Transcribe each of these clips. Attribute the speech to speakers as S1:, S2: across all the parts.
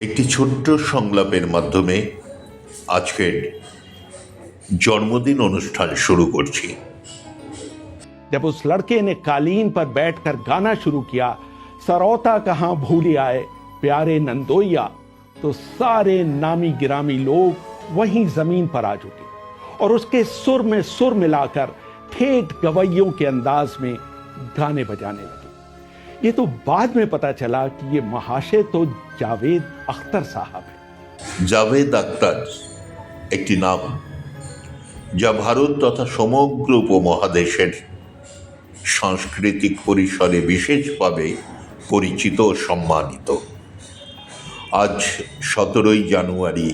S1: একটি ছোট্ট সংলাপের মাধ্যমে আজকের জন্মদিন অনুষ্ঠান শুরু করছি।
S2: जब उस लड़के ने कालीन पर बैठकर गाना शुरू किया, सरौता कहां भूले आए प्यारे नंदोइया, तो सारे नामी गिरामी लोग वहीं जमीन पर आ जुटे और उसके सुर में सुर मिलाकर ठेठ गवैयों के अंदाज में गाने बजाने लगे। ये तो बाद में पता चला कि ये महाशय तो जावेद अख्तर साहब है।
S1: জাভেদ আখতার একটি নাম যা ভারত তথা সমগ্র উপমহাদেশের সাংস্কৃতিক পরিসরে বিশেষভাবে পরিচিত ও সম্মানিত। আজ 17ই জানুয়ারি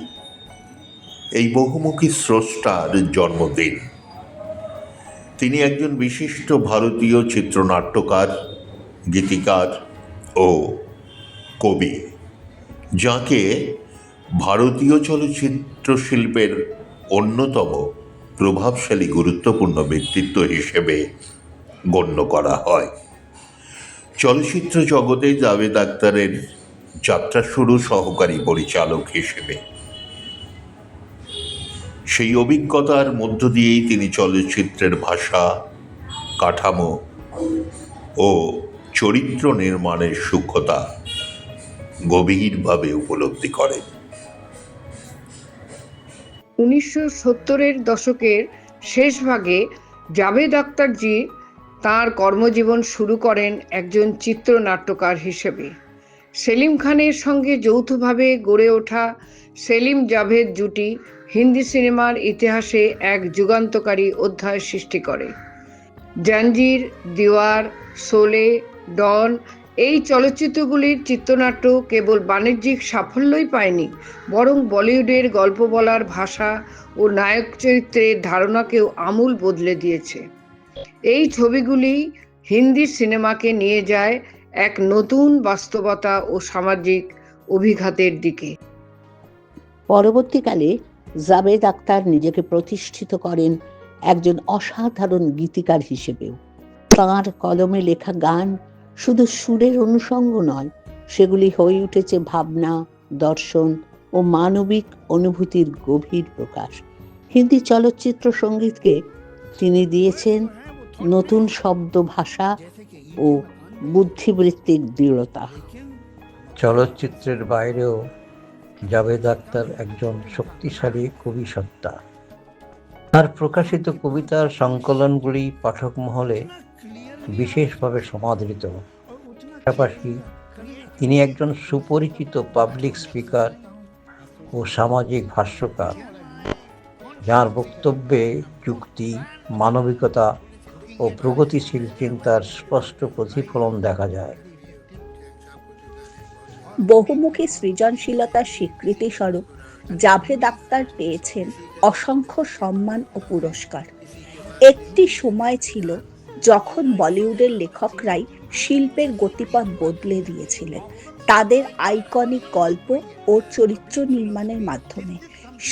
S1: এই বহুমুখী স্রষ্টার জন্মদিন। তিনি একজন বিশিষ্ট ভারতীয় চিত্রনাট্যকার, গীতিকার ও কবি, যাকে ভারতীয় চলচ্চিত্র শিল্পের অন্যতম প্রভাবশালী গুরুত্বপূর্ণ ব্যক্তিত্ব হিসেবে গণ্য করা হয়। চলচ্চিত্র জগতে জাভেদ আখতারের যাত্রা শুরু সহকারী পরিচালক হিসেবে। সেই অভিজ্ঞতার মধ্য দিয়েই তিনি চলচ্চিত্রের ভাষা, কাঠামো ও চরিত্র নির্মাণের সূক্ষ্মতা গভীরভাবে উপলব্ধি করেন।
S3: 1970-এর দশকের শেষ ভাগে জাভেদ আখতারজি তাঁর কর্মজীবন শুরু করেন একজন চিত্রনাট্যকার হিসেবে। সেলিম খানের সঙ্গে যৌথভাবে গড়ে ওঠা সেলিম জাভেদ জুটি হিন্দি সিনেমার ইতিহাসে এক যুগান্তকারী অধ্যায় সৃষ্টি করে। জাঞ্জির, দিওয়ার, শোলে, ডন এই চলচ্চিত্রগুলির চিত্রনাট্য কেবল বাণিজ্যিক সাফল্যই পায়নি, বরং বলিউডের গল্প বলার ভাষা ও নায়ক চরিত্রের ধারণাকেও আমূল বদলে দিয়েছে। এই ছবিগুলি হিন্দি সিনেমাকে নিয়ে যায় এক নতুন বাস্তবতা ও সামাজিক অভিঘাতের দিকে।
S4: পরবর্তীকালে জাভেদ আখতার নিজেকে প্রতিষ্ঠিত করেন একজন অসাধারণ গীতিকার হিসেবেও। তাঁর কলমে লেখা গান শুধু সুরের অনুষঙ্গ নয়, সেগুলি হয়ে উঠেছে ভাবনা, দর্শন ও মানবিক অনুভূতির গভীর প্রকাশ। হিন্দি চলচ্চিত্র সঙ্গীতকে তিনি দিয়েছেন নতুন শব্দ ভাষা ও বুদ্ধিবৃত্তিক দৃঢ়তা।
S5: চলচ্চিত্রের বাইরেও জাভেদ আখতার একজন শক্তিশালী কবি সত্তা। তার প্রকাশিত কবিতার সংকলনগুলি পাঠক মহলে বিশেষভাবে সমাদৃত। পাশাপাশি তিনি একজন সুপরিচিত পাবলিক স্পিকার ও সামাজিক ভাষ্যকার, যার বক্তব্যে যুক্তি, মানবিকতা ও প্রগতিশীল চিন্তার স্পষ্ট প্রতিফলন দেখা যায়।
S4: বহুমুখী সৃজনশীলতার স্বীকৃতি স্বরূপ জাভেদ আখতার পেয়েছেন অসংখ্য সম্মান ও পুরস্কার। একটি সময় ছিল যখন বলিউডের লেখকরাই শিল্পের গতিপথ বদলে দিয়েছিলেন তাদের আইকনিক গল্প ও চরিত্র নির্মাণের মাধ্যমে।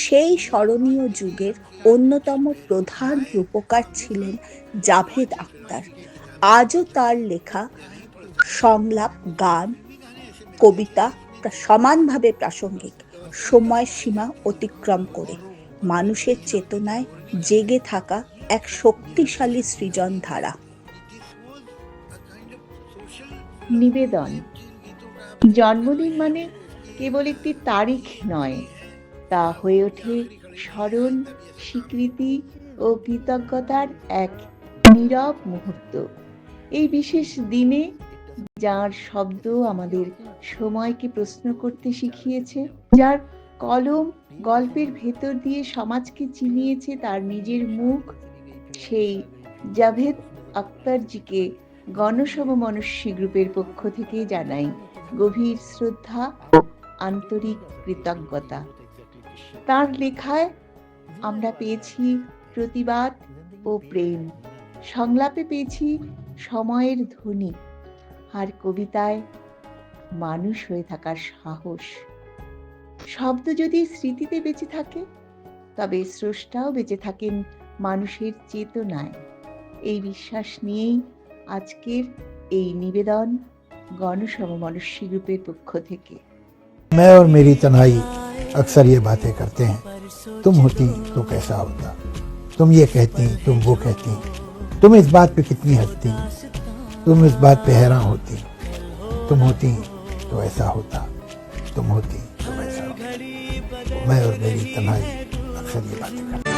S4: সেই স্মরণীয় যুগের অন্যতম প্রধান রূপকার ছিলেন জাভেদ আখতার। আজও তার লেখা সংলাপ, গান, কবিতা সমানভাবে প্রাসঙ্গিক, সময় সীমা অতিক্রম করে মানুষের চেতনায় জেগে থাকা এক শক্তিশালী সৃজন ধারা।
S6: নিবেদন। জন্মদিন মানে কেবল একটি তারিখ নয়, তা হয়ে ওঠে স্মরণ, স্বীকৃতি ও কৃতজ্ঞতার এক নীরব মুহূর্ত। এই বিশেষ দিনে যার শব্দ আমাদের সময়কে প্রশ্ন করতে শিখিয়েছে, যার কলম গল্পের ভেতর দিয়ে সমাজকে চিনিয়েছে তার নিজের মুখ, সেই জাভেদ আখতারজিকে গণসমমনস্বী গ্রুপের পক্ষ থেকে জানাই গভীর শ্রদ্ধা ও আন্তরিক কৃতজ্ঞতা। তার লেখায় আমরা পেয়েছি প্রতিবাদ ও প্রেম, সংলাপে পেয়েছি সময়ের ধ্বনি, আর কবিতায় মানুষ হয়ে থাকার সাহস। শব্দ যদি স্মৃতিতে বেঁচে থাকে, তবে স্রষ্টাও বেঁচে থাকেন মানুষের চেতনায়। এই বিশ্বাস নিয়েই আজকের এই নিবেদন গণসমমনস্বী গ্রুপের পক্ষ থেকে।
S7: मैं और मेरी तन्हाई अक्सर ये बातें करते हैं, तुम होती तो कैसा होता, तुम ये कहती, तुम वो कहती, तुम इस बात पे कितनी हंसती, तुम इस बात पे हैरान होती, तुम होती तो ऐसा होता, तुम होती तो वैसा होता। मैं और मेरी तन्हाई अक्सर ये बातें करते हैं।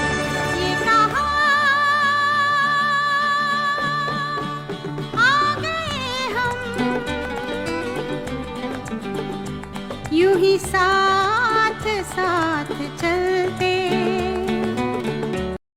S8: यूं ही साथ साथ चल